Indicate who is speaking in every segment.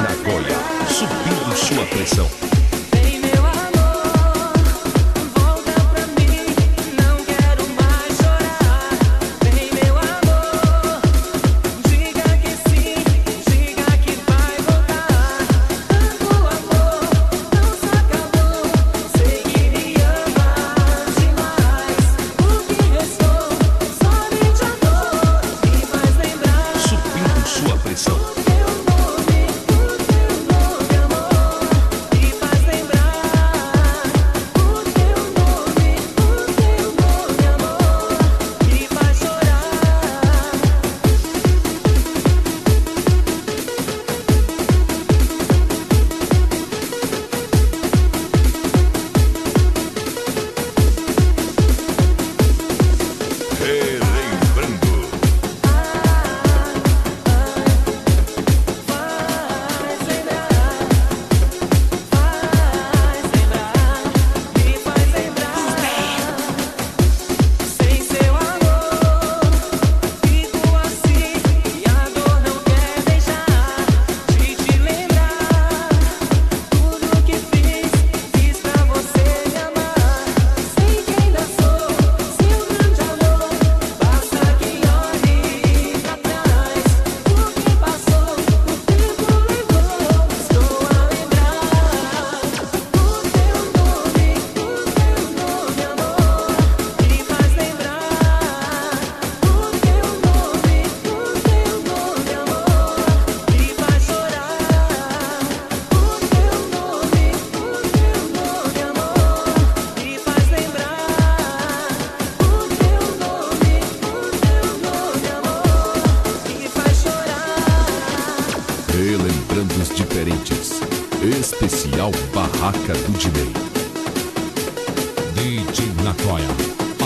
Speaker 1: Nagoya, subindo sua pressão. Relembrandos diferentes. Especial Barraca do Dinei. DJ Nagoya,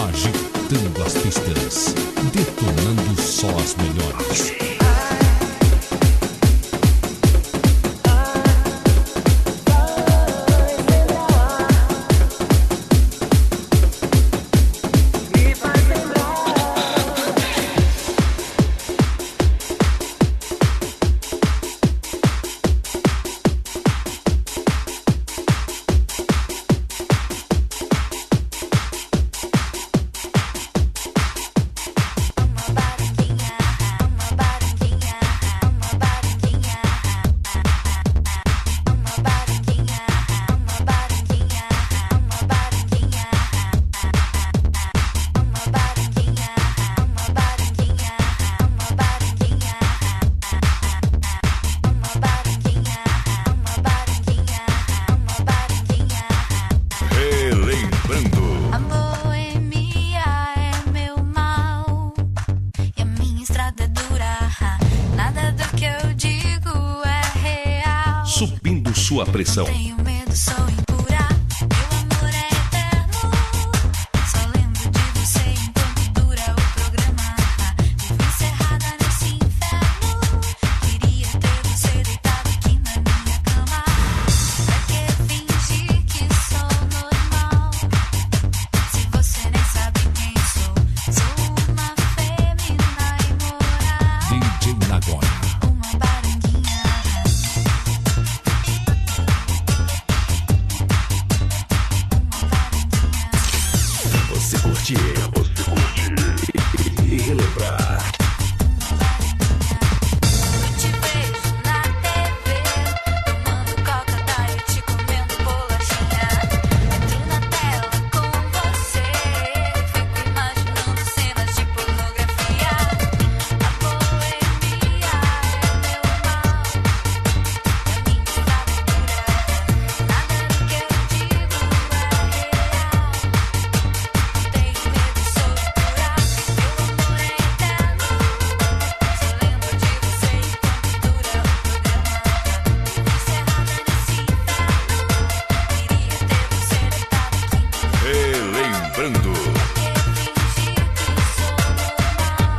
Speaker 1: agitando as pistas, detonando só as melhores. Subindo sua pressão.
Speaker 2: Tenho medo, sou impura. Meu amor é eterno. Só lembro de você enquanto dura o programa. Vivo encerrada nesse inferno. Queria ter você deitado aqui na minha cama. Pra que fingir que sou normal? Se você nem sabe quem sou. Sou uma fêmea imoral.
Speaker 1: DJ Nagoya.
Speaker 2: Uma baranguinha.
Speaker 1: Você curte e relembrar.
Speaker 2: Eu te vejo na TV, tomando coca, diet, comendo bolachinha. Entro na tela com você, fico imaginando cenas de pornografia. A boemia é meu mal, é minha escravatura. Nada do que eu digo é real. Tenho medo, sou pura. Meu amor é eterno. Só lembro de você enquanto dura o programa. Vivo encerrada nesse inferno. Queria ter você deitado aqui na minha
Speaker 1: Relembrando.
Speaker 2: fingir que sou normal. Se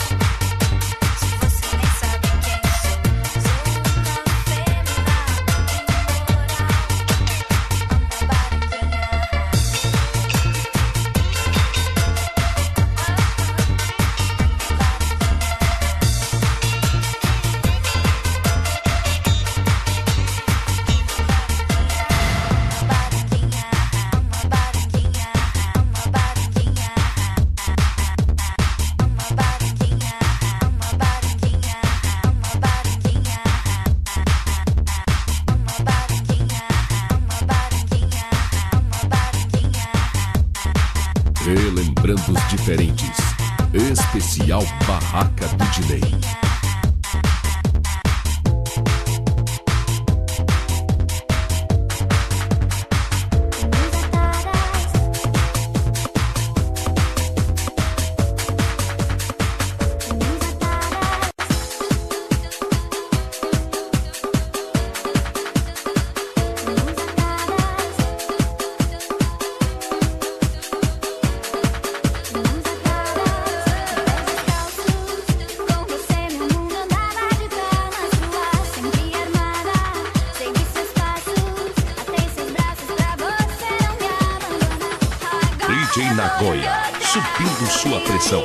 Speaker 2: você nem sabe quem sou. Sou uma fêmea imoral. Uma baranguinha.
Speaker 1: Relembrando os diferentes. Especial Barraca do Delay. DJ Nagoya, subindo sua pressão.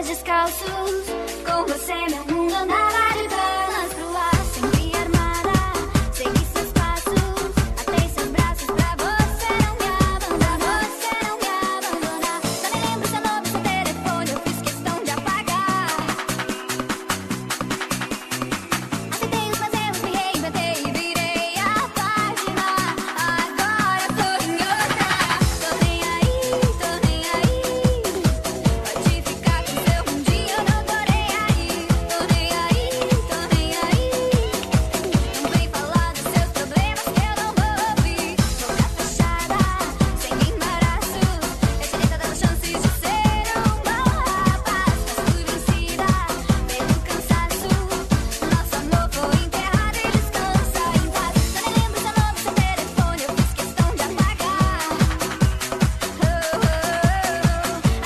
Speaker 2: Descalços, com você meu mundo andava de pernas pro ar, sempre armada, segui seus passos, atei seus braços pra você não me abandonar, Só me lembro seu nome, seu telefone, eu fiz questão de apagar. Aceitei os meus erros, me reinventei e virei a página. Agora tô em outra, tô nem aí. Pode ficar com seu mundinho, eu não tô nem aí. Tô nem aí. Não vem falar dos seus problemas que eu não vou ouvir. Boca fechada, sem embaraços. Eu te dei todas as chances de ser um bom rapaz. Mas fui vencida pelo cansaço. Nosso amor foi enterrado e descansa em paz. Só nem lembro seu nome, seu telefone, eu fiz questão de apagar.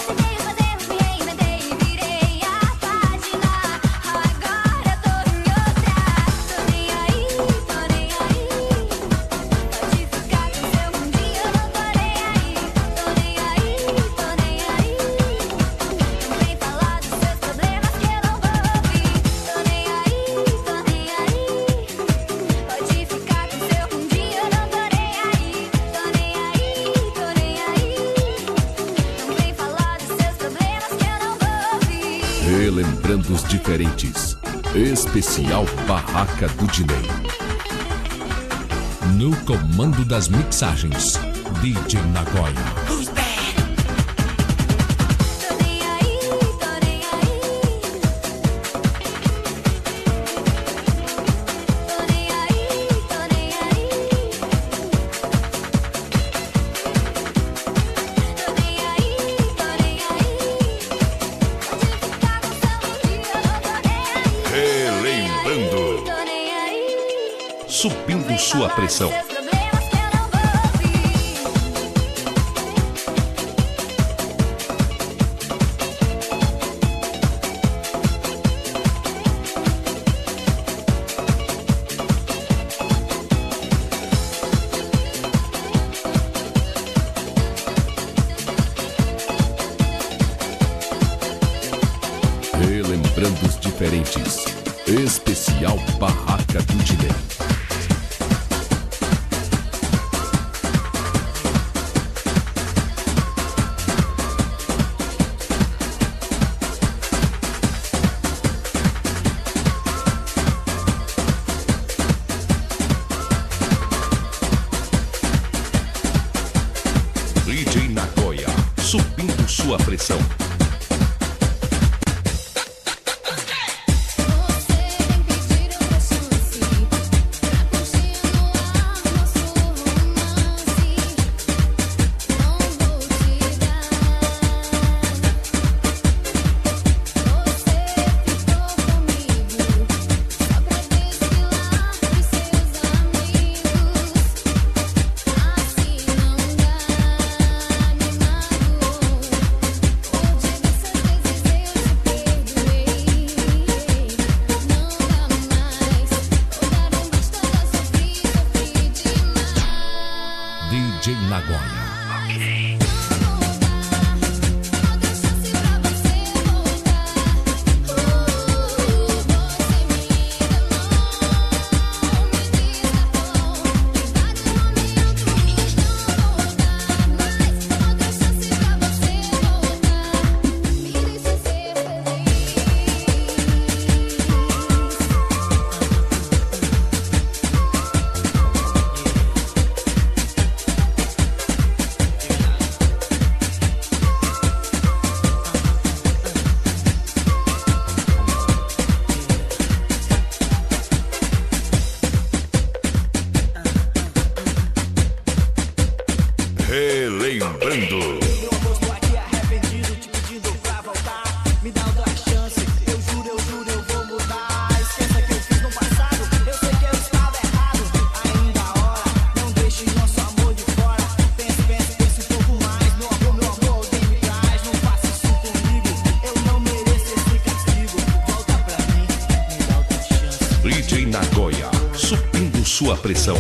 Speaker 2: Aceitei os meus erros, me reinventei e virei a página. Agora tô em outra, tô nem aí. Pode ficar com seu mundinho, eu não tô nem aí. Tô nem aí. Não vem falar dos seus problemas que eu não vou ouvir. Tô nem aí. Pode ficar com seu mundinho, eu não tô nem aí. Tô nem aí. Não vem falar dos seus problemas que eu não vou ouvir.
Speaker 1: Relembrando os diferentes. Especial Barraca do Delay. No comando das mixagens, DJ Nagoya.
Speaker 2: Tô nem aí. Tô nem aí.
Speaker 1: Relembrando.
Speaker 2: Tô nem aí.
Speaker 1: Subindo sua pressão.
Speaker 2: Seus problemas que eu não vou ouvir.
Speaker 1: Relembrando os diferentes. Especial Barraca do Delay. DJ Nagoya, subindo sua pressão.
Speaker 2: Você vem pedir outra chance pra continuar nosso romance. Não vou te dar. Você ficou comigo só pra desfilar pros seus amigos. Assim não dá, me magoou.
Speaker 1: subindo sua pressão.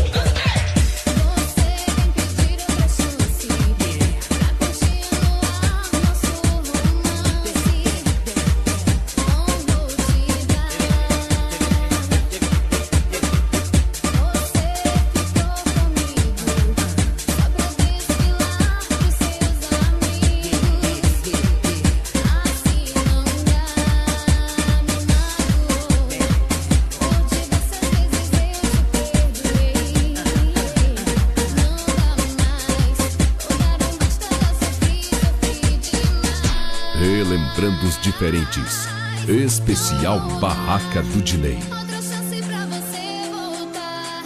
Speaker 1: Relembrando os diferentes. Especial Barraca do Dinei.
Speaker 2: Outra chance pra você voltar.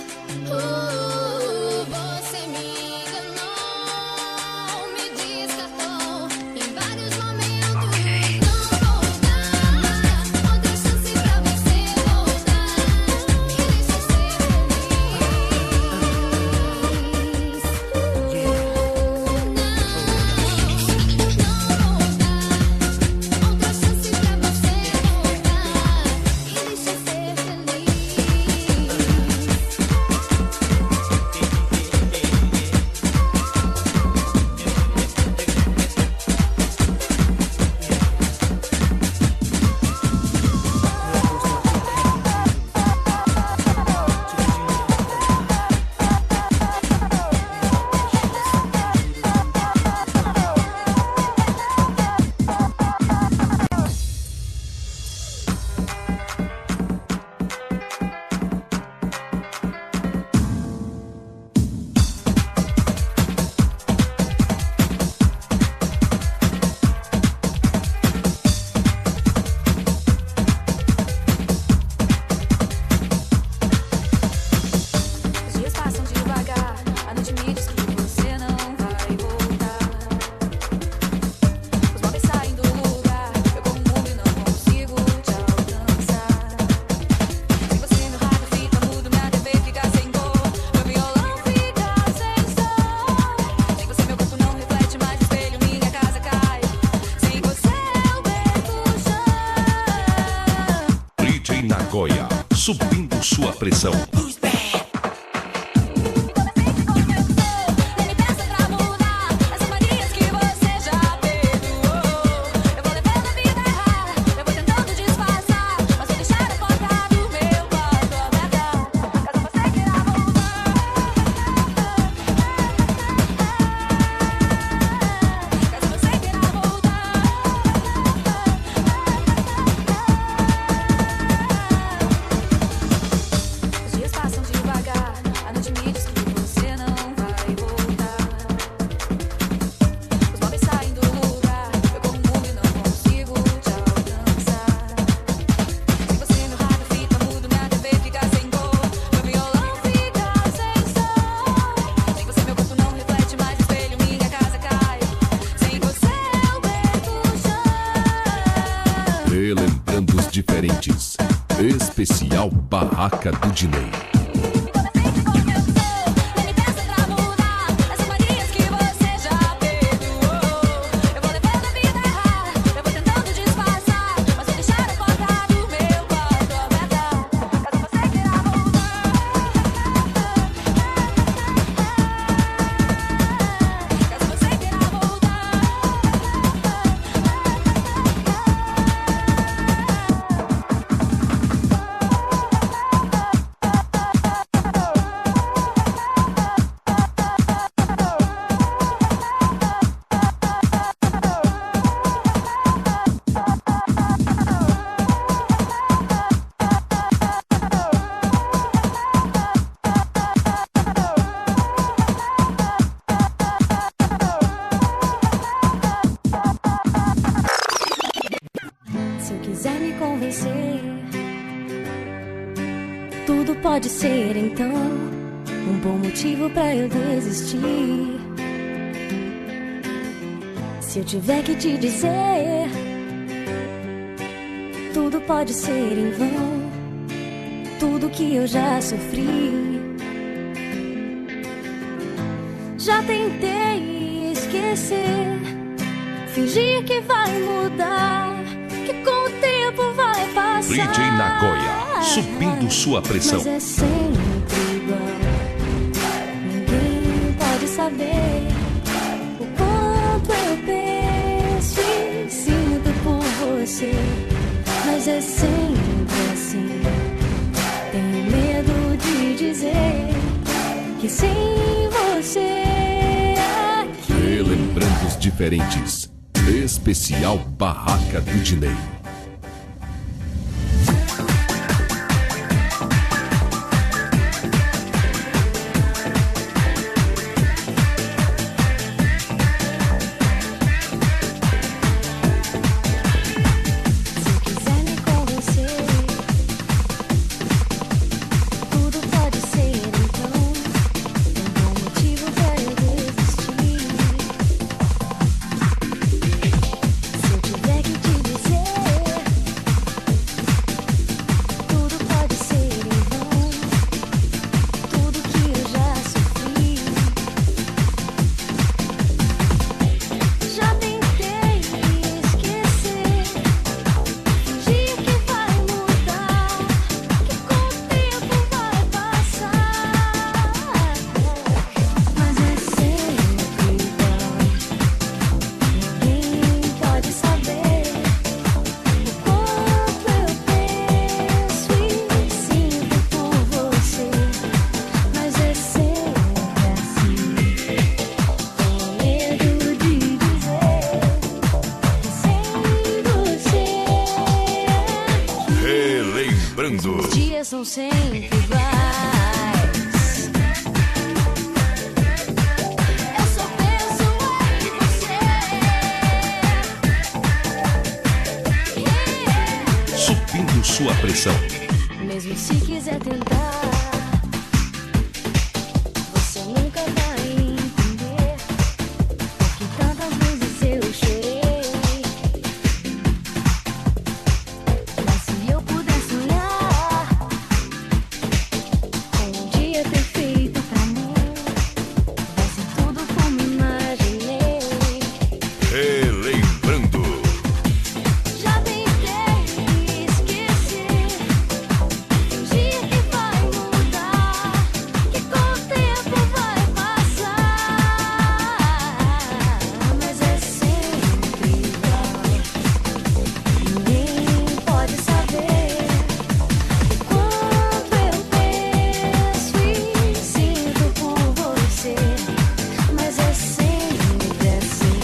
Speaker 2: Você me enganou, me descartou em vários momentos. Não vou dar outra chance pra você voltar. Me deixa ser
Speaker 1: Nagoya, subindo sua pressão. Relembrando os diferentes. Especial Barraca do Dinei.
Speaker 3: Tudo pode ser então um bom motivo pra eu desistir. Se eu tiver que te dizer, tudo pode ser em vão, tudo que eu já sofri. Já tentei esquecer, fingir que vai mudar, que com o tempo vai passar.
Speaker 1: DJ Nagoya, subindo sua pressão.
Speaker 3: Mas é sem é sempre assim. Tenho medo de dizer que sem você aqui.
Speaker 1: Relembrando os diferentes. Especial Barraca do Dinei.
Speaker 3: Os dias são sempre iguais. Eu só penso em você.
Speaker 1: Subindo sua pressão.
Speaker 3: Mesmo se quiser tentar, você nunca vai entender porque tantas vezes eu chorei. Mas se eu pudesse sonhar com um dia perfeito pra mim, vai ser tudo como imaginei.
Speaker 1: Relembrando.
Speaker 3: Já tentei esquecer, fingir que vai mudar, que com o tempo vai passar. Mas é sempre igual. Ninguém pode saber o quanto eu penso e sinto por você. Mas é sempre assim.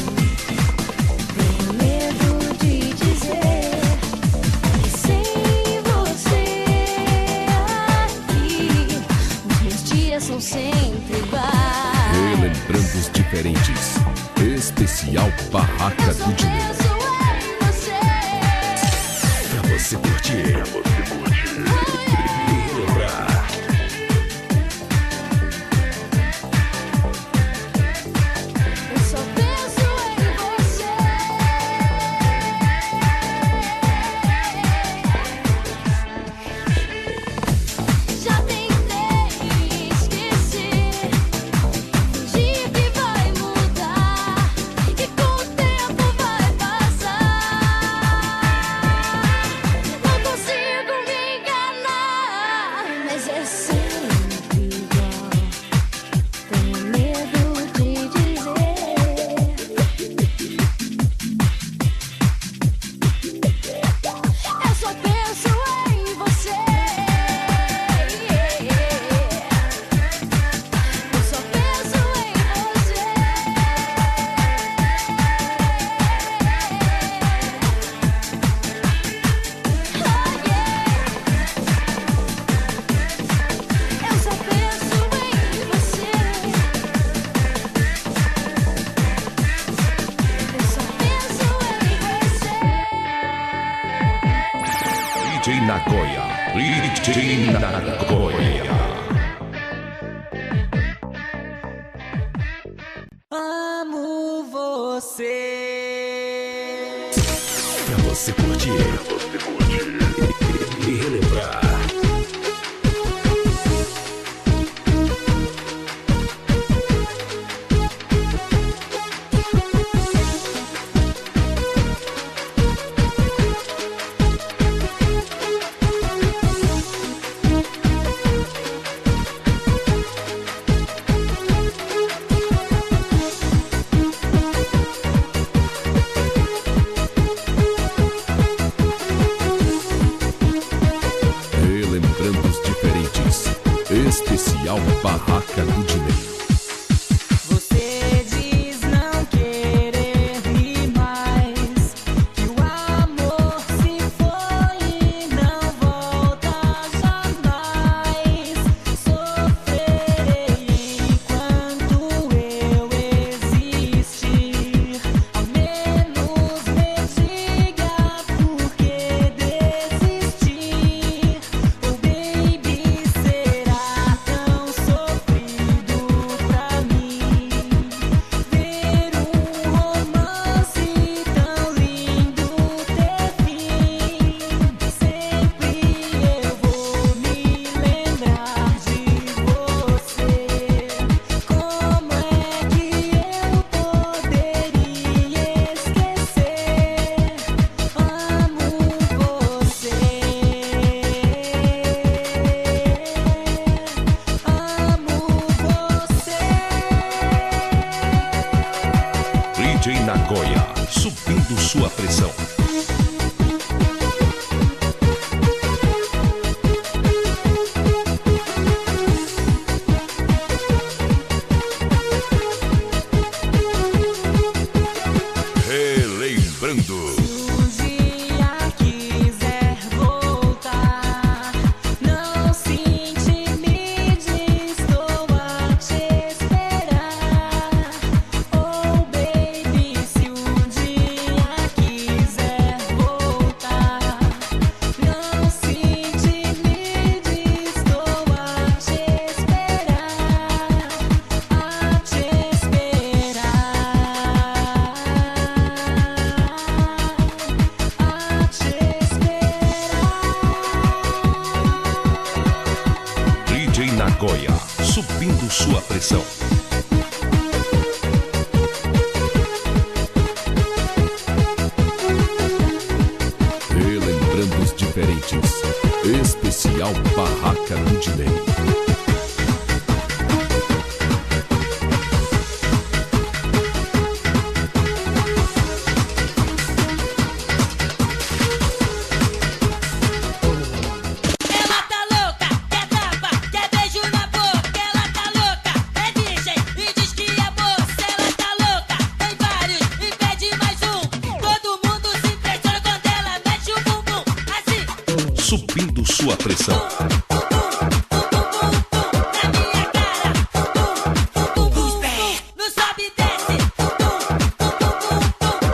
Speaker 3: Tenho medo de dizer que sem você aqui, os meus dias são sempre iguais.
Speaker 1: Relembrando os diferentes. Especial Barraca
Speaker 3: Eu só
Speaker 1: do Dinei.
Speaker 3: penso em você.
Speaker 1: Pra você curtir. Pra você curtir. E relembrar.
Speaker 3: Eu só penso em você. Já tentei esquecer, fingir que vai mudar, que com o tempo vai passar. Não consigo me enganar, mas é sempre igual. Tenho medo de dizer. Eu só penso em você. Eu só penso em você. Eu só penso em você. Eu só penso em você.
Speaker 1: DJ Nagoya. DJ Nagoya.
Speaker 4: Amo você.
Speaker 1: Pra você curtir. E relembrar. Especial Barraca do Dinheiro.
Speaker 4: Você diz não querer me mais, que o amor se foi e não volta jamais. Sofrerei enquanto eu existir. Ao menos me diga por que desistir. Oh baby, será tão sofrido pra mim ver um romance tão lindo ter fim. Sempre eu vou me lembrar de você. Como é que eu poderia esquecer? Amo você.
Speaker 1: DJ Nagoya, subindo sua pressão. Relembrando.
Speaker 4: Um dia quiser voltar, não se intimide, estou a te esperar. Oh baby, se um dia quiser voltar, não se intimide, estou a te esperar, a te esperar.
Speaker 1: DJ Nagoya, subindo sua pressão. Relembrando os diferentes. Especial Barraca do Dinheiro.
Speaker 2: Ela tá louca, quer tapa, quer beijo na boca. Ela tá louca, é virgem e diz que é moça. Ela tá louca, tem vários e pede mais um. Todo mundo se impressiona quando ela mexe o bumbum. Assim,
Speaker 1: Subindo sua pressão.
Speaker 2: na minha cara. Os pés, não sobe e desce.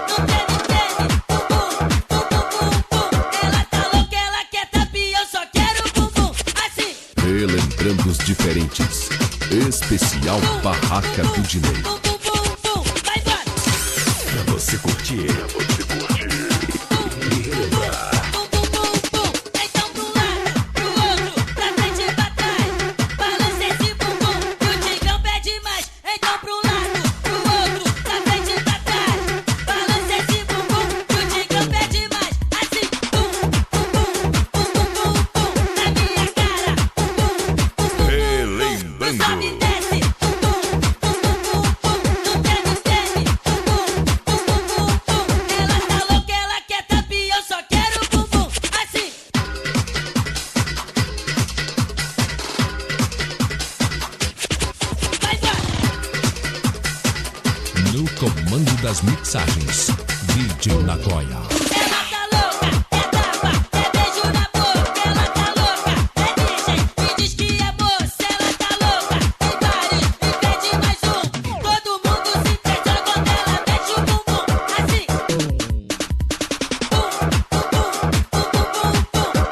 Speaker 2: No treme, Ela tá louca, ela quer tapa e eu só quero bumbum. Assim.
Speaker 1: Relembrando os diferentes. Especial Barraca do Dinheiro.
Speaker 2: Bum, bum, bum, bum, vai embora.
Speaker 1: Pra você curtir.
Speaker 2: Bum, bum, bum, bum, então pro lado, pro outro, pra frente e pra trás. Balança esse bumbum, que o Tigrão pede mais. Então pro lado, pro outro, pra frente e pra trás. Balança esse bumbum, que o Tigrão pede mais. Assim, bum, bum, bum, bum, bum, bum, bum, na minha cara. Bum, bum, bum, bum, não sobe e desce. Bum, bum, bum, bum, bum, no treme, Ela tá louca, ela quer tapa e eu só quero bumbum. Assim. Vai embora.
Speaker 1: No comando das mixagens. DJ Nagoya.
Speaker 2: Ela tá louca, é tapa, é beijo na boca. Ela tá louca, é virgem e diz que é moça. Ela tá louca, tem vários e pede mais um. Todo mundo se impressiona quando ela mexe o bumbum. Assim.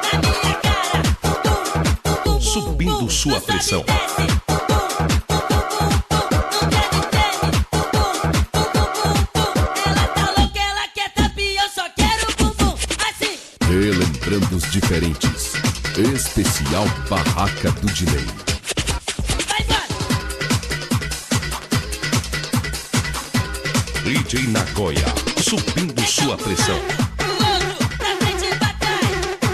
Speaker 2: Na minha cara.
Speaker 1: Subindo sua pressão.
Speaker 2: Ela tá louca, ela quer tapa e eu só quero bumbum. Assim.
Speaker 1: Relembrando os diferentes. Especial Barraca do Dinheiro.
Speaker 2: Vai embora.
Speaker 1: DJ Nagoya, subindo sua pressão.
Speaker 2: Pro outro, pra frente e pra trás.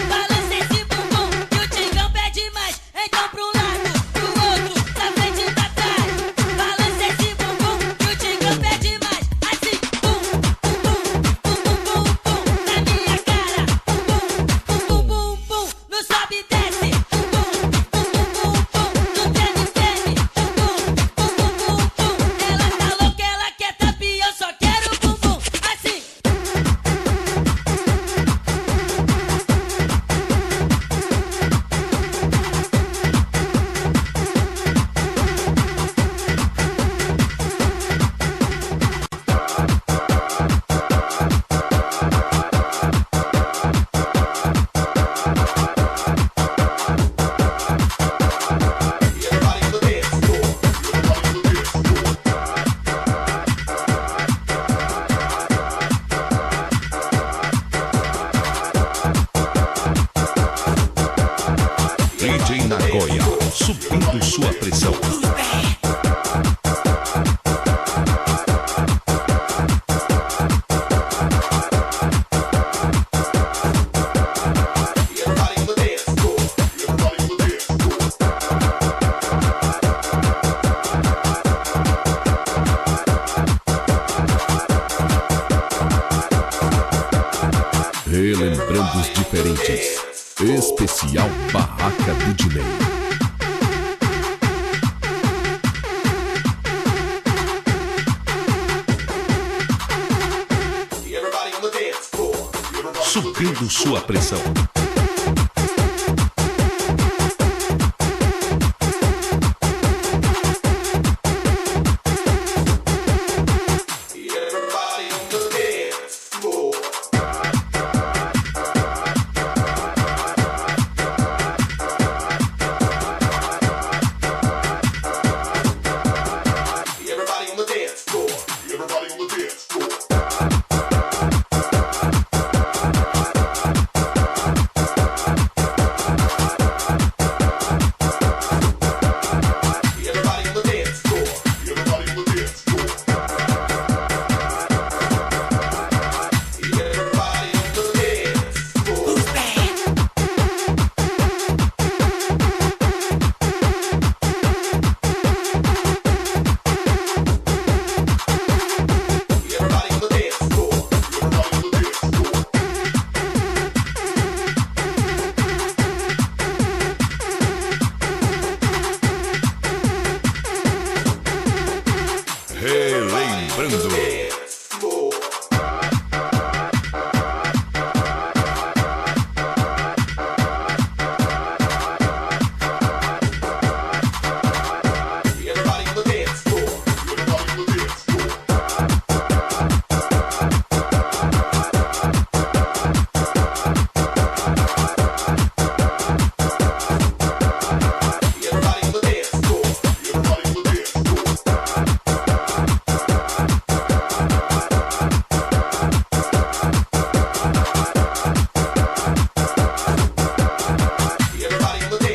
Speaker 2: Balança esse bumbum, que o Tigrão pede mais. Então pro lado, pro outro, pra frente e pra trás. Balança esse bumbum, que o Tigrão pede mais. Assim, bum, bum, bum, bum, bum, bum, bum, na minha cara. Bum, bum, bum, bum, no sobe e desce. Bum, bum, bum, bum, bum, no
Speaker 1: DJ Nagoya, subindo sua pressão. Relembrando os diferentes. Especial Barraca do Dinei. Subindo sua pressão. Relembrando.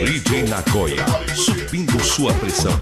Speaker 1: DJ Nagoya, subindo sua pressão.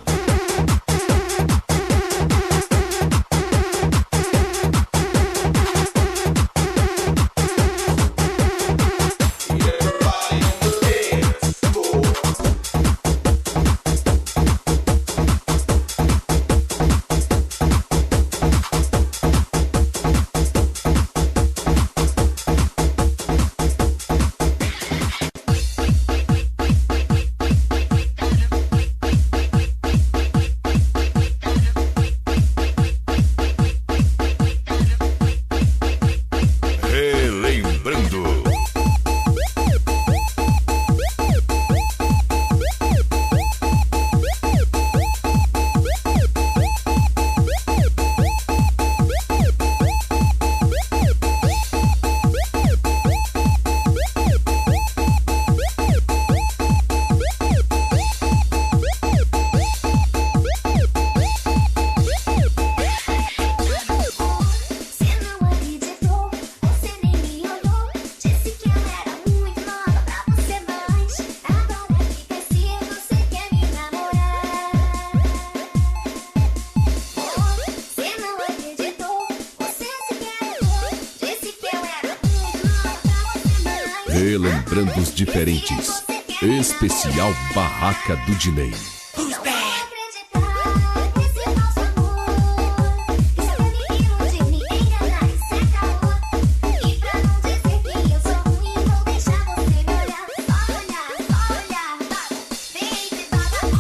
Speaker 1: Relembrando os diferentes. Especial Barraca do Dinei.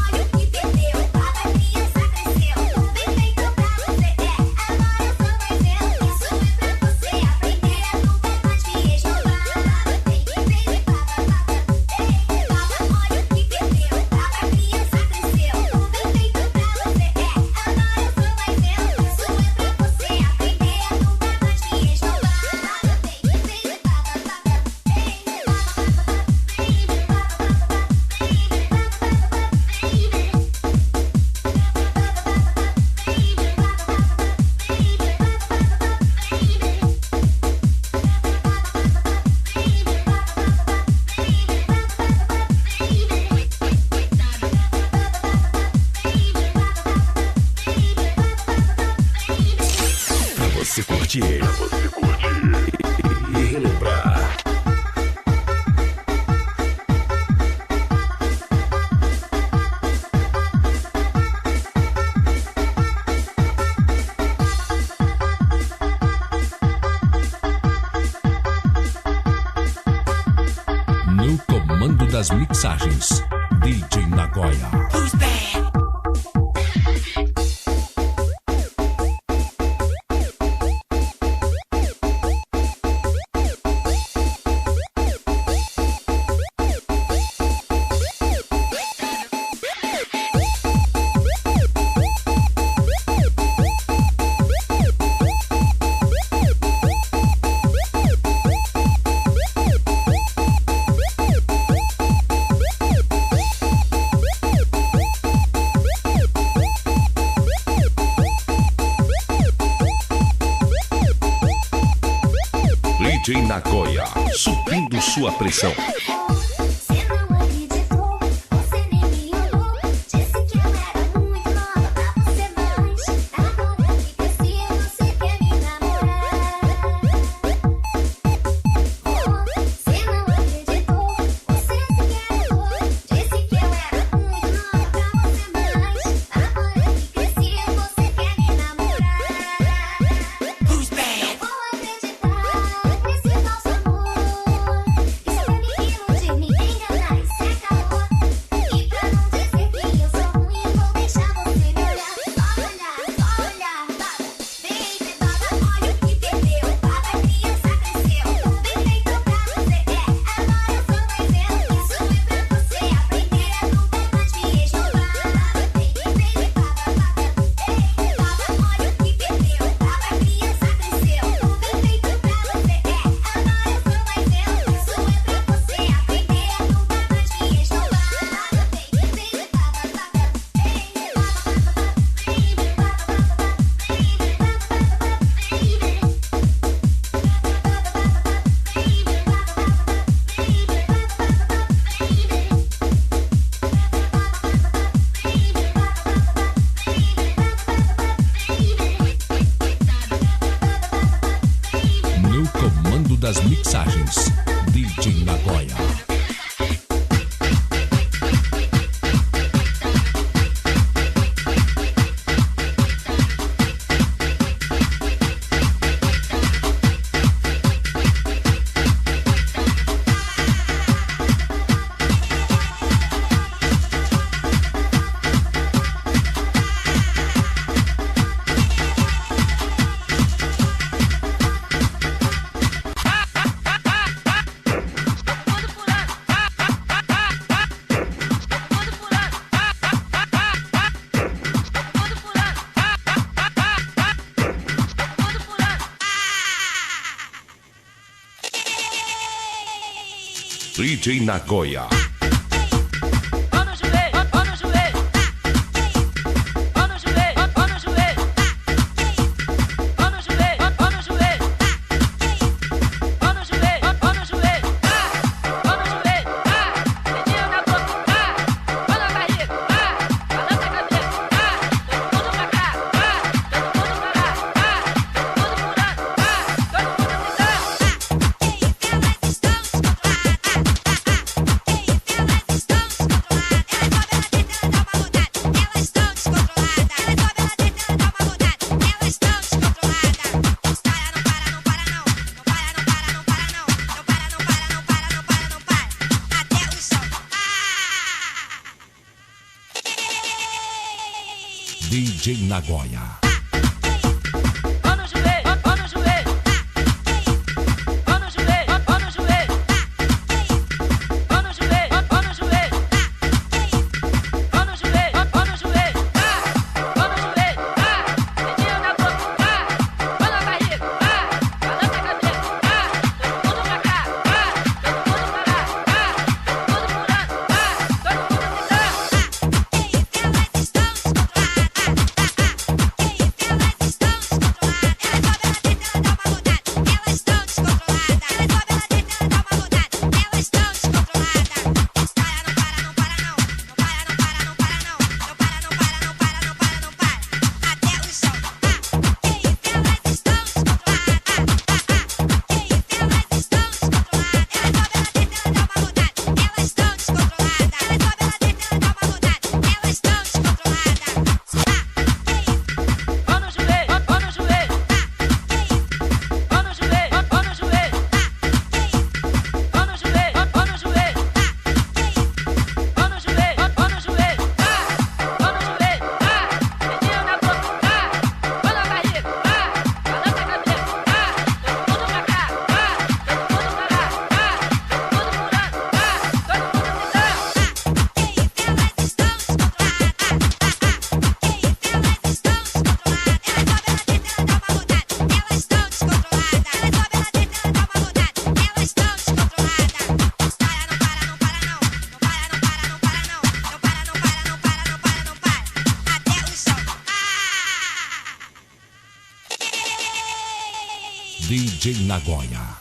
Speaker 2: Olha o que perdeu, baba criança
Speaker 1: No comando das mixagens, DJ Nagoya. DJ Nagoya, subindo sua pressão.
Speaker 2: Você não acreditou, você nem me olhou. Disse que eu era muito nova pra você, mas agora que cresci, você quer me namorar. Você não acreditou, você sequer errou. Disse que eu era muito nova pra você, mas agora que cresci, você quer me namorar. Não vou acreditar nesse falso amor. Isso pra me iludir, me enganar e ser caô. E pra não dizer que eu sou ruim, vou deixar você me olhar. Só olhar, baba. Baby, baba, olha o que perdeu. Baba, criança cresceu. Bem feito pra você, agora eu sou mais eu. Isso é pra você aprender a nunca mais me esnobar. Baby, baba, olha o que perdeu. Baba, criança cresceu. Bem feito pra você, agora eu sou mais eu. Isso é pra você aprender a nunca mais me esnobar.
Speaker 1: No comando das mixagens, DJ Nagoya. DJ Nagoya. DJ Nagoya. DJ Nagoya.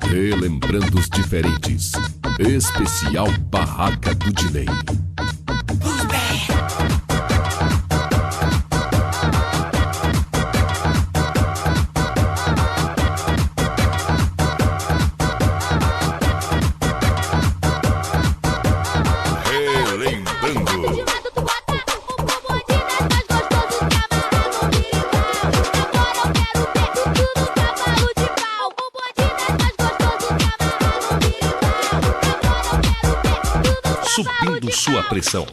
Speaker 1: Relembrando os diferentes. Especial Barraca do Delay. Subindo sua pressão.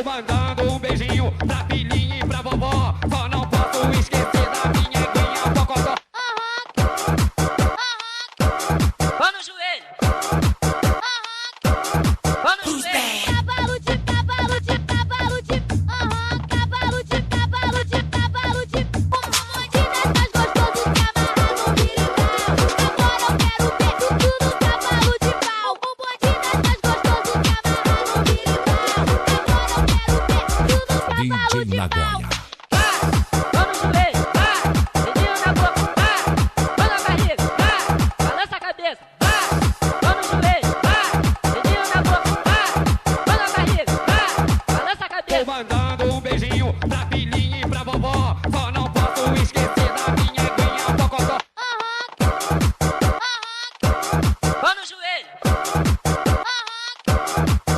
Speaker 5: Mandando um beijinho pra filhinha e pra vovó. Só não posso esquecer da minha guinha pocotó. Vá no joelho. Vá no joelho. Cavalo de cavalo de cavalo de. Cavalo de cavalo de cavalo de. O bonde das mais gostoso que amarra no birimbau. Agora eu quero ver tudo no cavalo de pau. O bonde das mais gostoso que amarra no birimbau.
Speaker 1: DJ Nagoya.
Speaker 5: Vamos no joelho, dedinho na boca, mão na barriga, balança a cabeça, vamos no joelho, dedinho na boca, mão na barriga, balança a cabeça. Tô mandando um beijinho pra filhinha e pra vovó, só não posso esquecer da minha guinha pocotó. Vamos no joelho,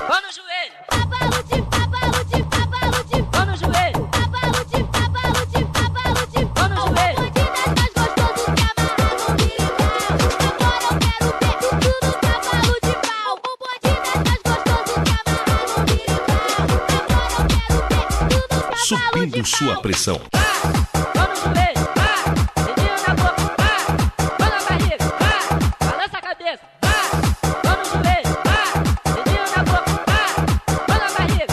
Speaker 5: vamos no joelho. Cavalo de cavalo de cavalo de. Vamos no joelho. Cavalo de cavalo de cavalo de. Vamos no joelho. O bonde das mais gostoso que amarra no birimbau. Agora eu quero ver tudo no cavalo de pau. O bonde das mais gostoso que amarra no birimbau. Agora eu quero ver tudo no cavalo de
Speaker 1: Subindo
Speaker 5: pau.
Speaker 1: sua pressão.
Speaker 5: Vamos no joelho, dedinho na boca, mão na barriga, balança a cabeça. Vamos no joelho, dedinho na boca, mão na barriga,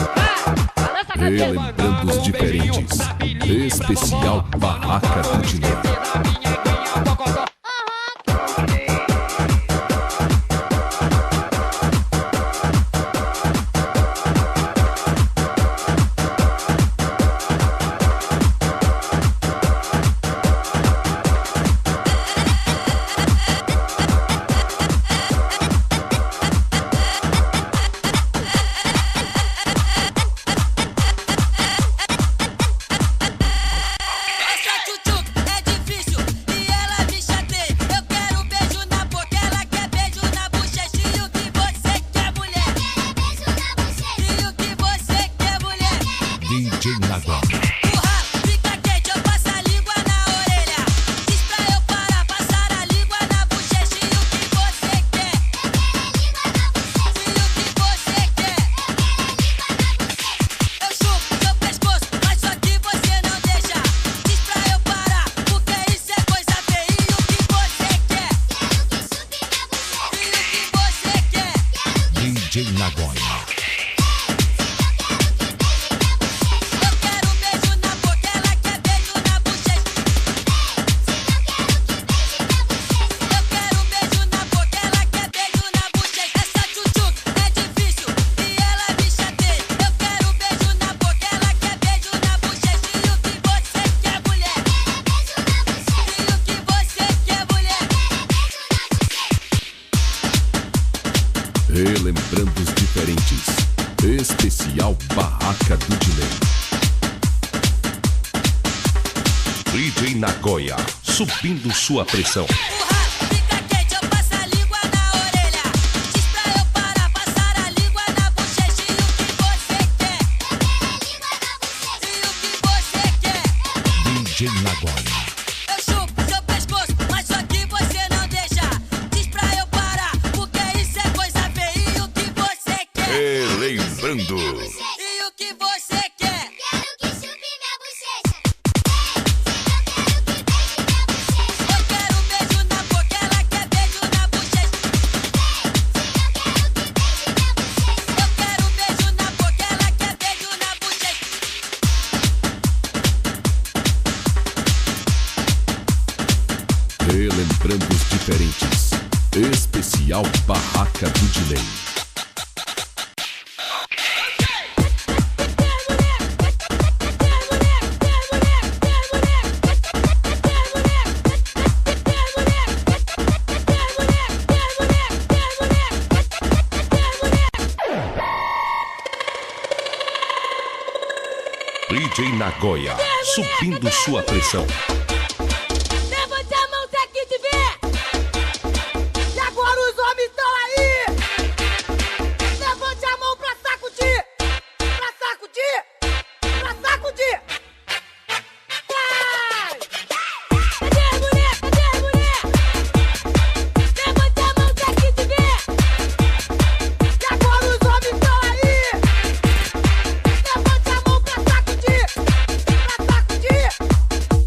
Speaker 5: balança a cabeça.
Speaker 1: Relembrando os diferentes. Especial Barraca do Delay.
Speaker 2: Essa tchutchuc é difícil e ela me chateia. Eu quero beijo na boca, ela quer beijo na bochecha. E o que você quer, mulher? Beijo na bochecha. E o que você quer, mulher?
Speaker 1: DJ Nagoya.
Speaker 2: O rabo fica quente, eu passo a língua na orelha. Diz pra eu parar, passar a língua na bochecha. E o que você quer? Eu quero a língua na bochecha. E o que você quer? Eu quero a língua na bochecha. Eu chupo seu pescoço, mas só que você não deixa. Diz pra eu parar, porque isso é coisa feia. E o que você quer? Quero que subir na bochecha. E o que você quer?
Speaker 1: DJ Nagoya.
Speaker 2: Eu quero beijo na boca, ela quer beijo na bochecha. Eu quero beijo na boca, ela quer beijo na bochecha. Essa tchutchuc é difícil e ela me chateia. Eu quero beijo na boca, ela quer beijo na bochecha. E o que você quer, mulher? Beijo na bochecha. E o que você quer, mulher? Beijo na bochecha.
Speaker 1: Relembrando os diferentes. Especial Barraca do Delay. DJ Nagoya. Subindo sua pressão.
Speaker 2: O rabo fica quente, eu passo a língua na orelha. Diz pra eu parar, passar a língua na bochecha. E o que você quer? Eu quero a língua na bochecha. E
Speaker 1: DJ Nagoya.
Speaker 6: Eu chupo seu pescoço, mas só que você não deixa. Diz pra eu parar, porque isso é coisa feia. E o que você quer?
Speaker 1: Relembrando.
Speaker 6: E o que você quer?
Speaker 2: Quero que chupe minha bochecha.
Speaker 6: Eu quero um beijo na boca, ela quer beijo na bochecha. Eu quero um beijo na boca, ela quer beijo na bochecha.
Speaker 1: Relembrando os diferentes. Especial Barraca do Delay. DJ Nagoya, subindo sua pressão.
Speaker 5: Levante a mão se aqui te ver. E agora os homens estão aí. Levante a mão pra sacudir. Pra sacudir. Pra sacudir. Vai. Cadê a mulher? Cadê a mulher? Levante a mão se aqui te ver. E agora os homens estão aí. Levante a mão pra sacudir. Pra sacudir.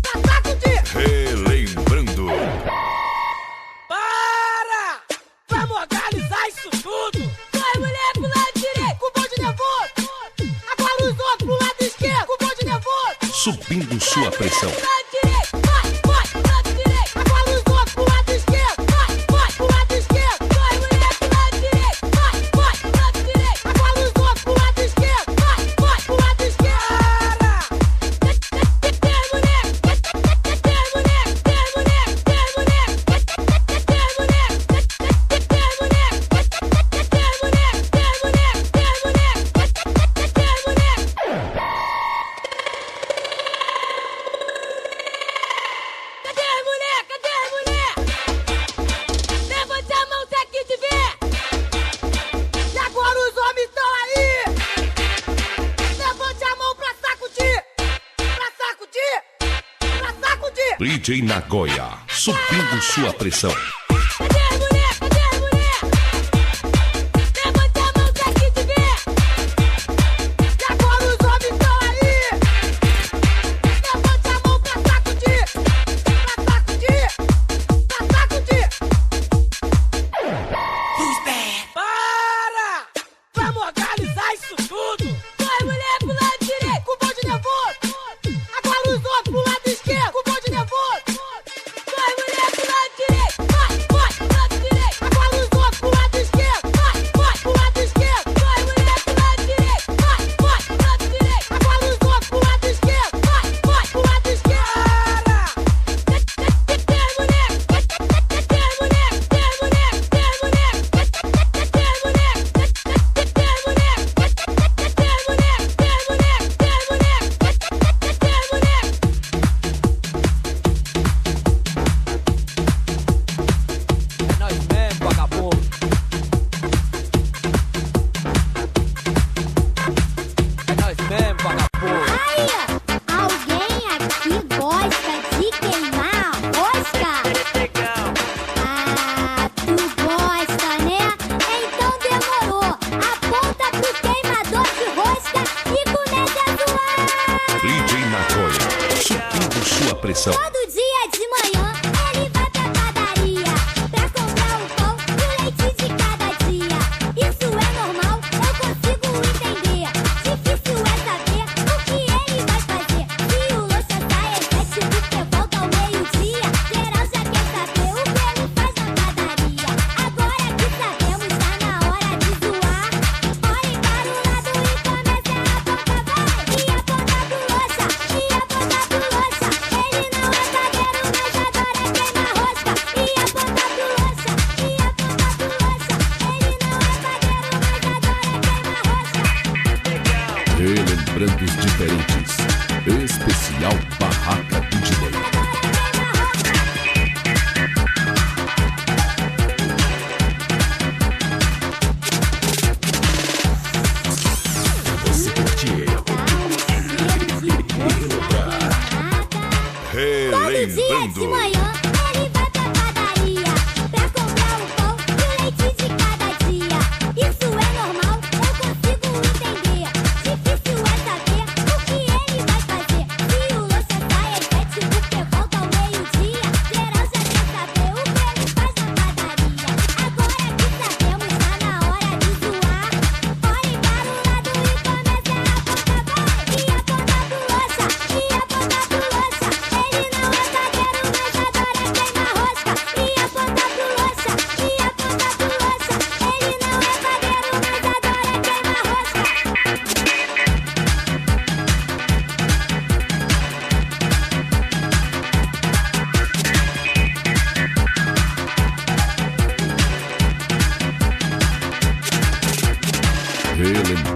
Speaker 5: Pra sacudir.
Speaker 1: Relembrando.
Speaker 5: Para! Vamos organizar isso tudo! Vai, mulher, pro lado direito, com o bonde nervoso! Agora os outros pro lado esquerdo, com o bonde nervoso!
Speaker 1: Subindo sua pressão.
Speaker 5: Pro lado direito, vai, pro lado direito! Agora os outros pro lado esquerdo, vai, pro lado esquerdo! Vai, mulher, pro lado direito, vai, pro lado direito! Agora os outros pro lado esquerdo, vai, pro lado esquerdo! Tem mulher! Tem mulher! Tem mulher! Tem mulher! Cadê a mulher? Cadê a mulher? Levante a mão se aqui te ver. E agora os homens estão aí. Levante a mão pra sacudir. Pra sacudir. Pra sacudir.
Speaker 1: DJ Nagoya, subindo sua pressão.
Speaker 5: Cadê a mulher? Cadê a mulher? Levante a mão se aqui te ver. E agora os homens estão aí. Levante a mão pra sacudir. Pra sacudir. Pra sacudir. Para! Vamos organizar isso tudo. Vai, mulher, pro lado direito, com o bonde nervoso. Agora os outros pro lado esquerdo, com o bonde nervoso. Vai, mulher, pro lado direito, vai, pro lado direito. Agora os outros pro lado esquerdo, vai, pro lado esquerdo. Vai, mulher, pro lado direito, vai, pro lado direito. Agora os outros pro lado esquerdo, vai, pro lado esquerdo. Tem mulher! Tem mulher! Tem mulher! Tem mulher! Tem mulher! Tem mulher! Tem mulher! Tem mulher! Tem mulher! Tem mulher!
Speaker 7: É nós mesmo, vagabundo. É nós mesmo, vagabundo.
Speaker 3: Alguém aqui gosta de queimar rosca? Ah, tu gosta, né? Então demorou. Aponta pro queimador de rosca e comece a zoar.
Speaker 1: DJ Nagoya, subindo sua pressão.
Speaker 3: Todo dia de manhã ele vai pra padaria pra comprar o pão e o leite de cada dia. Isso é normal, eu consigo entender. Difícil é saber o que ele vai fazer. Se o lanche sai às 7 porque volta ao meio-dia, geral já quer saber o que ele faz na padaria. Agora que sabemos, tá na hora de zoar. Olhem para o lado e comecem a apontar, vai. E apontar pro lancha, e apontar pro lancha. Ele não é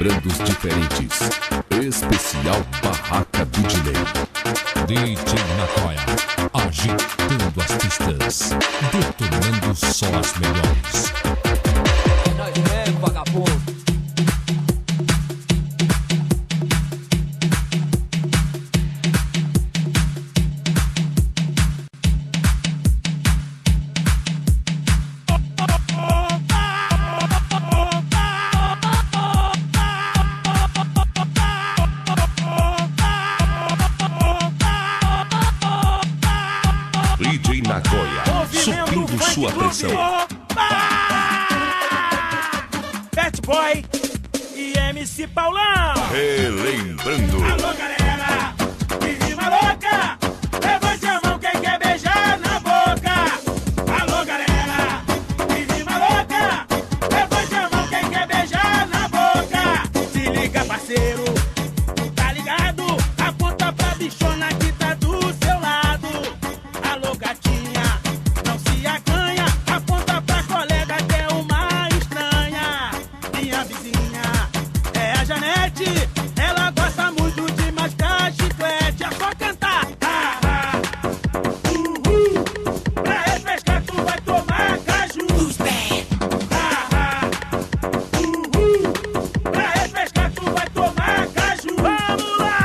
Speaker 1: Relembrando os diferentes. Especial Barraca do Delay. DJ Nakoya, agitando as pistas, detonando só as melhores.
Speaker 7: É nóis mesmo, vagabundo.
Speaker 1: DJ Nakoya, subindo sua pressão.
Speaker 8: Bad Boy e MC Paulão.
Speaker 1: Relembrando.
Speaker 8: Alô, galera, que rima louca. Levante a mão quem quer beijar na boca. Alô, galera, que rima louca. Levante a mão quem quer beijar na boca. Se liga, parceiro, tá ligado? Aponta pra bichona que tá do seu lado. Alô, gatinha, não se acanha. Aponta pra colega que é uma estranha. Minha vizinha é a Janete. Ela gosta muito de mascar chiclete. É só cantar. Pra refrescar tu vai tomar caju. Pra refrescar tu vai tomar caju. Vamos lá!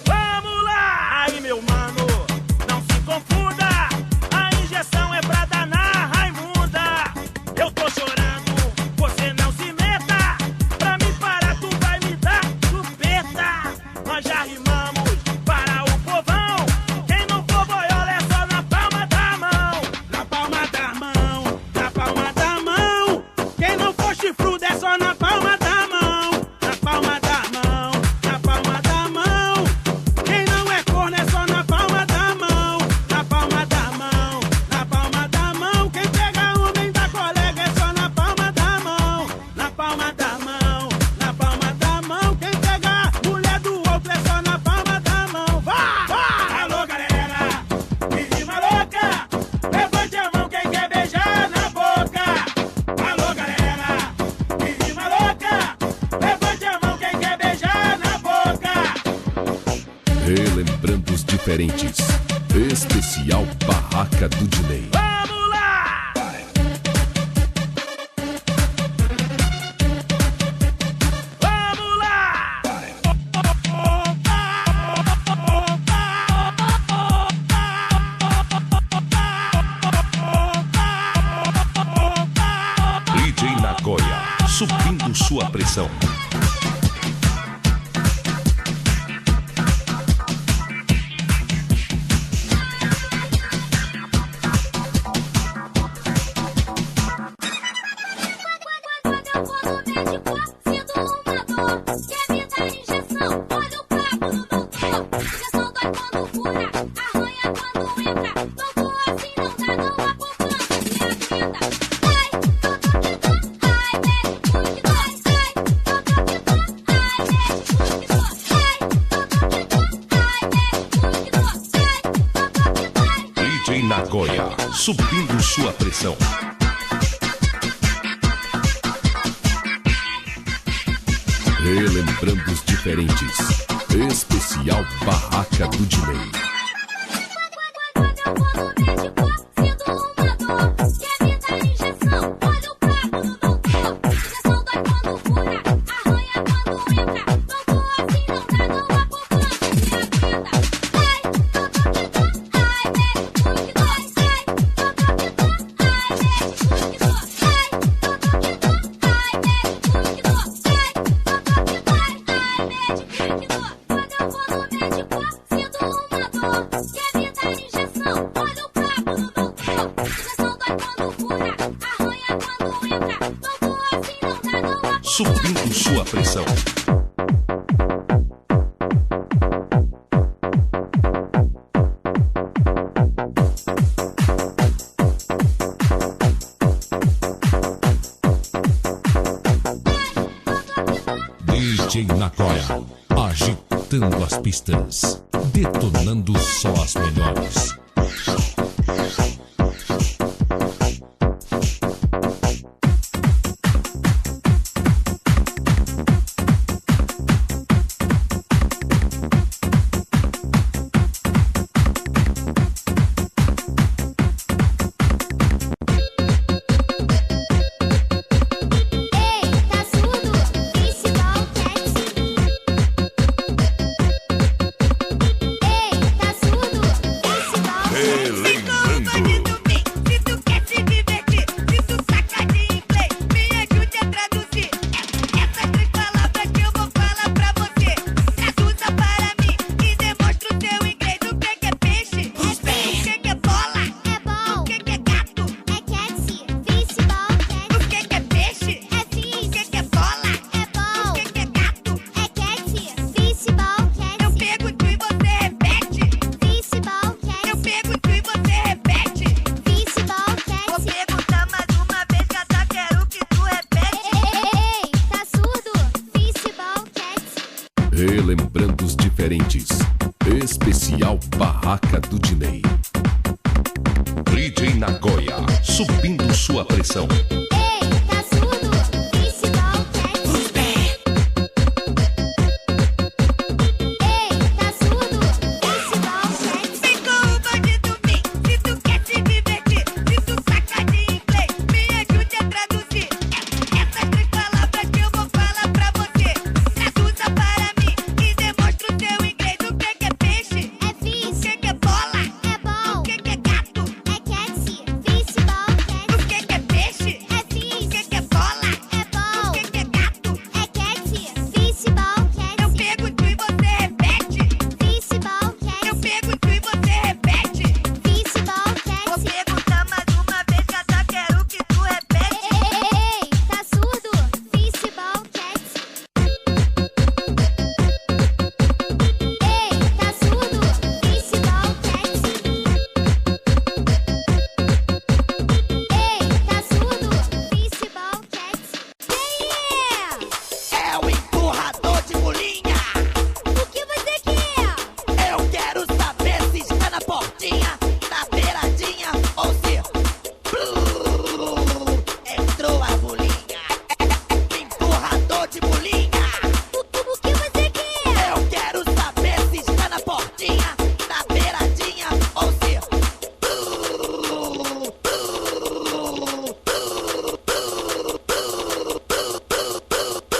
Speaker 8: Vamos lá! Aí, meu mano, não se confunda. A injeção é pra danar Raimunda. Eu tô chorando, você não se meta. Pra me parar, tu vai me dar chupeta. Nós já rimamos para o povão. Quem não for boiola é só na palma da mão. Na palma da mão, na palma da mão. Quem não for chifrudo é só na palma da mão. Na palma da mão, na palma da mão. Quem não é corno é só na palma da mão. Na palma da mão, na palma da mão. Quem pega homem da colega é só na palma da mão. Na palma da mão, na palma da mão. Quem pega mulher do outro é só na palma da mão. Vá, vá! Alô, galera, que rima louca. Levante a mão quem quer beijar na boca. Alô, galera, que rima louca. Levante a mão quem quer beijar na boca.
Speaker 1: Relembrando os diferentes. Especial Barraca do Delay.
Speaker 8: Vamos lá! Vamos lá!
Speaker 1: DJ Nakoya, subindo sua pressão.
Speaker 3: Quando eu vou no médico, sinto uma dor. Quer me dar injeção? Olha o cabo no doutor. Injeção dói quando fura, arranha quando entra. Não tô assim, não dá, não há poupança, me aguenta. Ai, doutor que dor, ai, médico que dói. Ai, doutor que dor, ai, médico que dói. Ai, doutor que dor, ai, médico que dói. Ai, doutor que dói.
Speaker 1: DJ Nakoya, subindo sua pressão. Relembrando os diferentes. Especial Barraca do Delay.
Speaker 3: Quando eu vou no médico, sinto uma dor. Quer me dar injeção? Olha o cabo no doutor. Injeção dói quando fura, arranha quando entra. Não tô assim, não dá, não há poupança, me aguenta. Ai, doutor que dor, ai, médico que dói. Ai, doutor que dor, ai, médico que dói. Ai, doutor que dor, ai, médico que dói. Ai, doutor que dói, ai, médico que dói. Quando eu vou no médico, sinto uma dor. Quer me dar injeção? Olha o cabo no doutor. Injeção dói quando fura, arranha quando entra. Não tô assim, não dá, não há poupança.
Speaker 1: Subindo sua pressão. DJ Nakoya, agitando as pistas. Detonando só as melhores. Relembrando os diferentes. Especial Barraca do Dinei. DJ Nagoya, subindo sua pressão.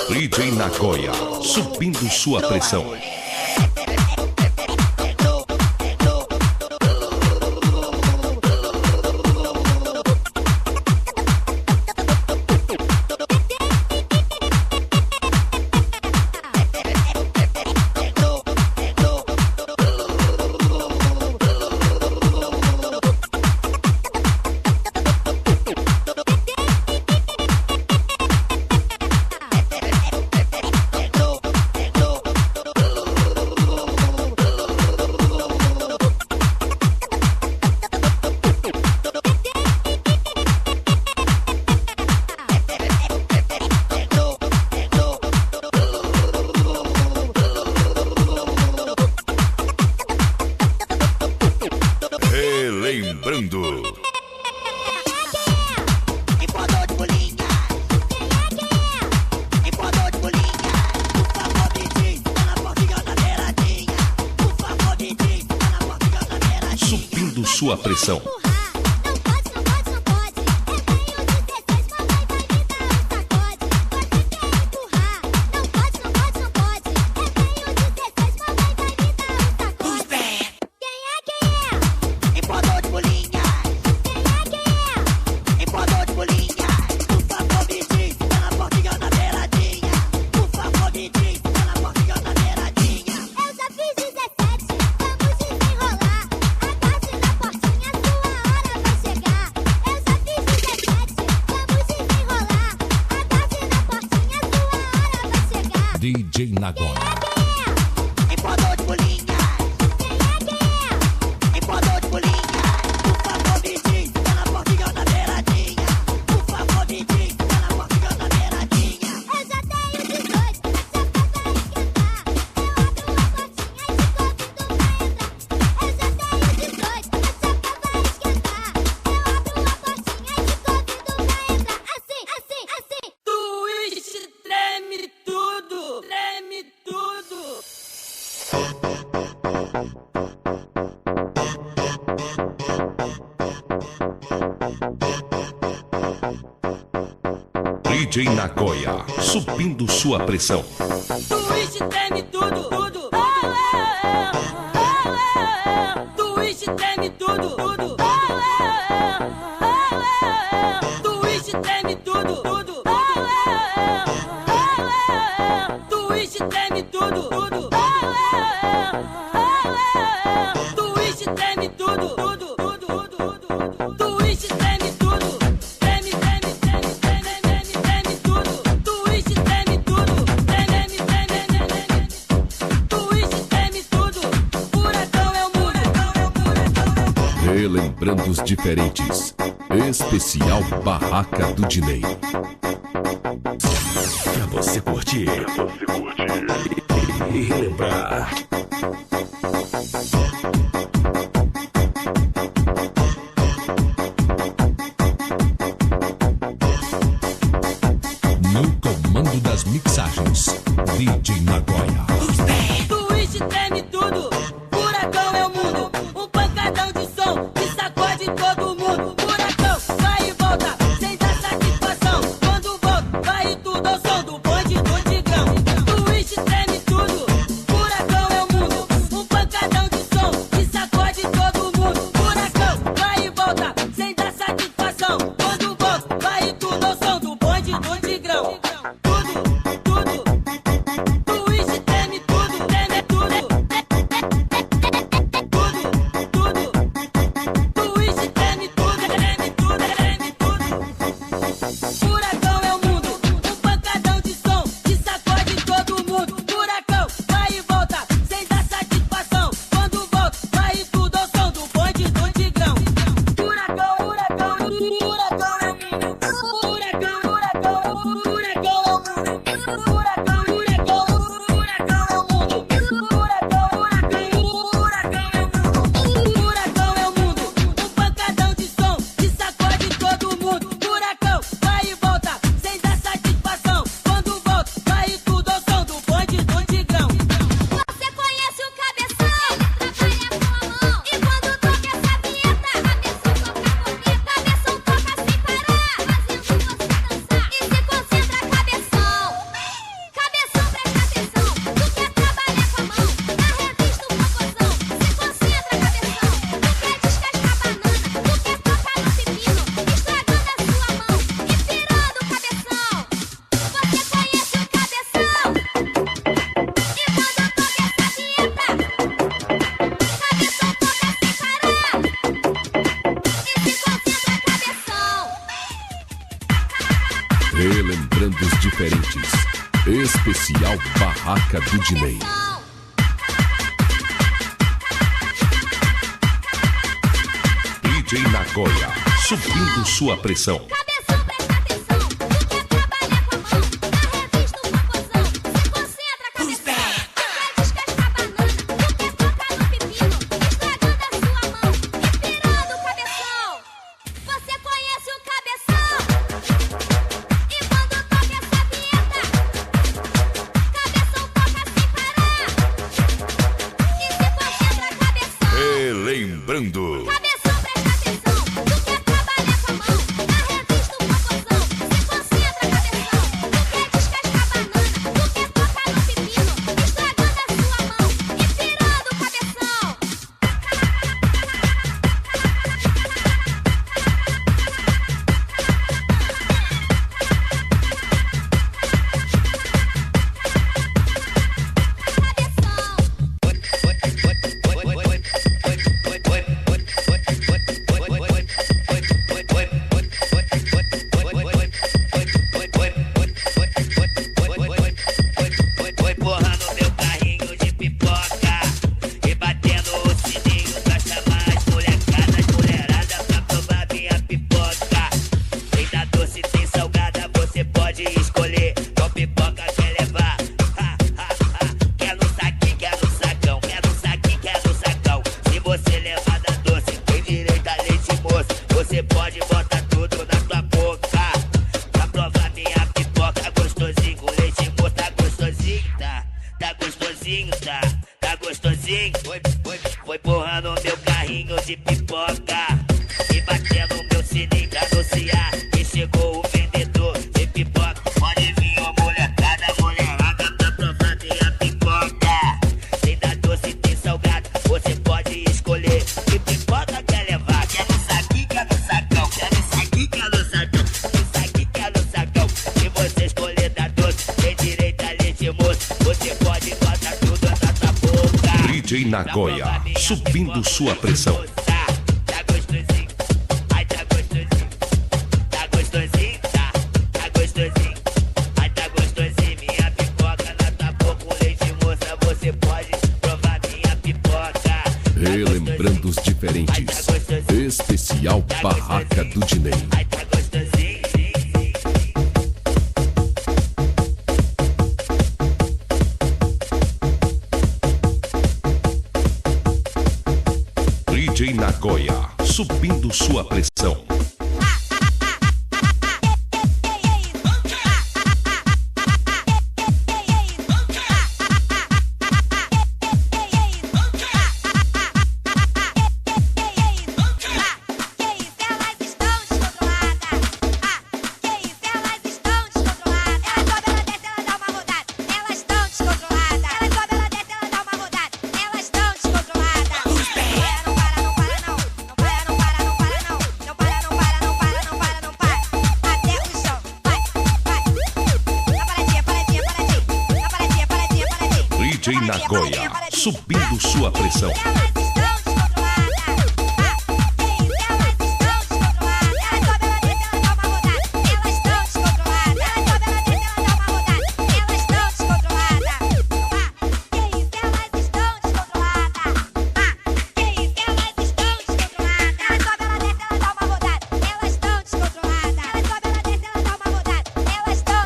Speaker 1: DJ Nagoya, subindo sua pressão. Relembrando. Subindo sua pressão. DJ Nagoya. DJ Nagoya, subindo sua pressão.
Speaker 6: Twist treme tudo, tudo. Twist treme tudo, tudo. Twist treme tudo, tudo. Twist treme tudo, tudo. Twist treme tudo, tudo, tudo. Twist treme tudo. Treme, treme, treme, treme, treme, treme tudo. Twist treme tudo. Treme, treme, treme, treme. Twist treme tudo. Furacão é o mundo.
Speaker 1: Relembrando os diferentes. Especial Barraca do Dinei. Pra você curtir. E relembrar. No comando das mixagens, DJ Nagoya.
Speaker 6: Twist treme tudo. Furacão é o mundo. Um pancadão de som que sacode todo mundo. Furacão vai e volta sem dar satisfação. Quando volta, vai tudo ao som do bonde do Tigrão. Twist treme tudo. Furacão é o mundo. Um pancadão de som que sacode todo mundo. Furacão vai e volta sem dar satisfação. Quando volta, vai tudo ao som do bonde do Tigrão. Tudo, tudo. Twist treme tudo, treme tudo. Tudo, tudo. Twist treme tudo, treme tudo, treme tudo. Furacão é o mundo, um pancadão de som que sacode todo mundo. Furacão vai e volta sem dar satisfação. Quando volta, vai tudo ao som do bonde do Tigrão. Furacão, furacão, furacão é o mundo. Furacão, furacão, furacão é o mundo. Furacão, furacão, furacão é o mundo. Furacão, furacão, furacão é o mundo. Furacão é o mundo, um pancadão de som que sacode todo mundo. Furacão vai e volta sem dar satisfação. Quando volta, vai tudo ao som do bonde do Tigrão.
Speaker 3: Você conhece o cabeção? Trabalha com a mão. E quando toca essa vinheta, cabeção toca bonita. Cabeção toca sem parar, fazendo você dançar. E se concentra, cabeção. Cabeção, presta atenção. Tu quer trabalhar com a mão? Na revista o Popozão. Se concentra, cabeção. Tu quer descascar banana? Tu quer tocar no pepino? Estragando a sua mão e pirando o cabeção. Você conhece o cabeção? E quando toca essa vinheta, cabeção toca sem parar. E se concentra, cabeção.
Speaker 1: Relembrando os diferentes. Especial Barraca do Dinei. DJ Nagoya, subindo sua pressão.
Speaker 3: Cabeção, presta atenção. Tu quer trabalhar com a mão? Na revista o Popozão. Se concentra, cabeção. Tu quer descascar banana? Tu quer tocar no pepino? Estragando a sua mão e pirando o cabeção. Você conhece o cabeção? E quando toca essa vinheta, cabeção toca sem parar. E se concentra, cabeção.
Speaker 1: Relembrando.
Speaker 3: Cabeção, presta atenção. Tu quer trabalhar com a mão? Na revista
Speaker 9: leite moça, você pode botar tudo nessa boca.
Speaker 1: DJ Nagoya, subindo sua pressão.
Speaker 9: Tá gostosinho, ai tá gostosinho, tá gostosinho, tá gostosinho, ai tá gostosinho. Minha pipoca na tua boca com leite moça, você pode provar minha pipoca.
Speaker 1: Relembrando os diferentes. Especial Barraca do Dinei.
Speaker 9: Ai tá gostosinho.
Speaker 1: DJ Nagoya, subindo sua pressão. DJ Nagoya, subindo sua pressão.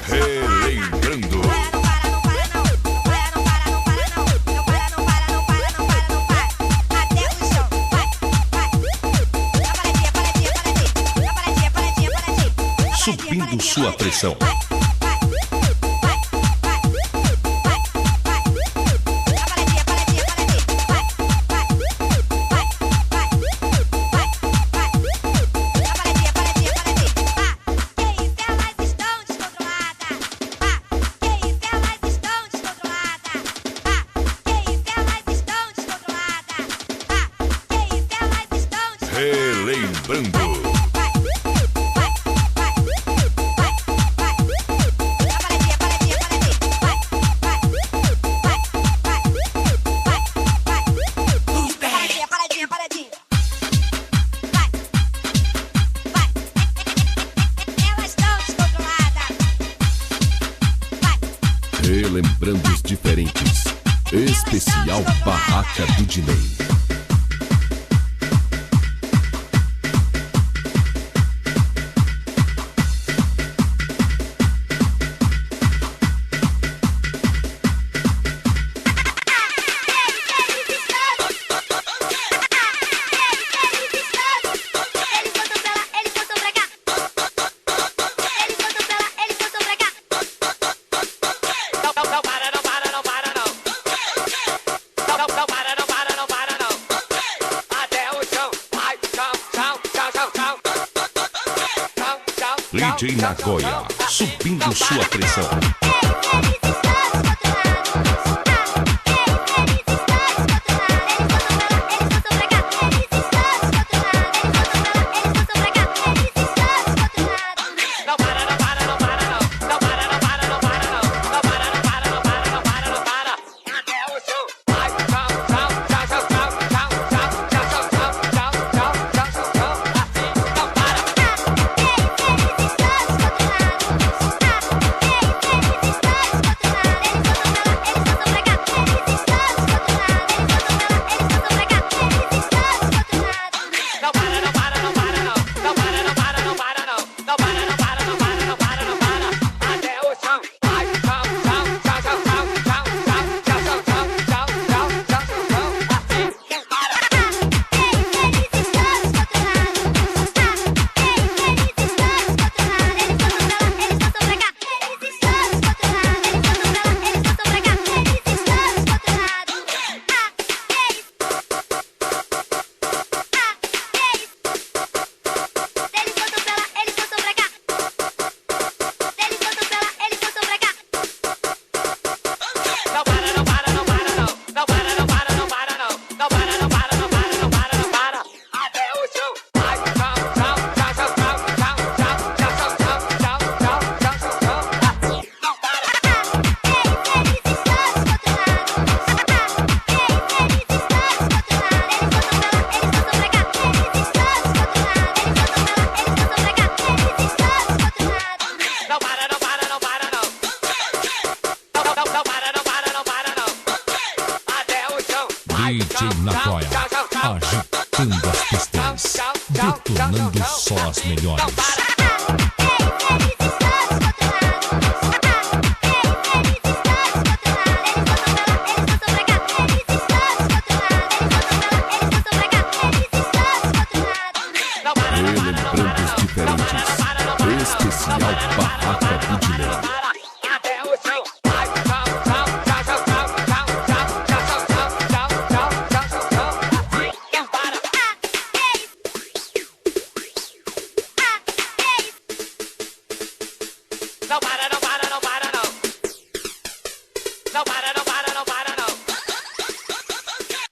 Speaker 1: Relembrando. Subindo sua pressão. Relembrando. Relembrando os diferentes. Especial Barraca do Dinei. DJ Nagoya, subindo sua pressão. DJ Nagoya, agitando as pistas, detonando só as melhores. Relembrando os diferentes, especial Barraca do Dilema.
Speaker 9: Não para, não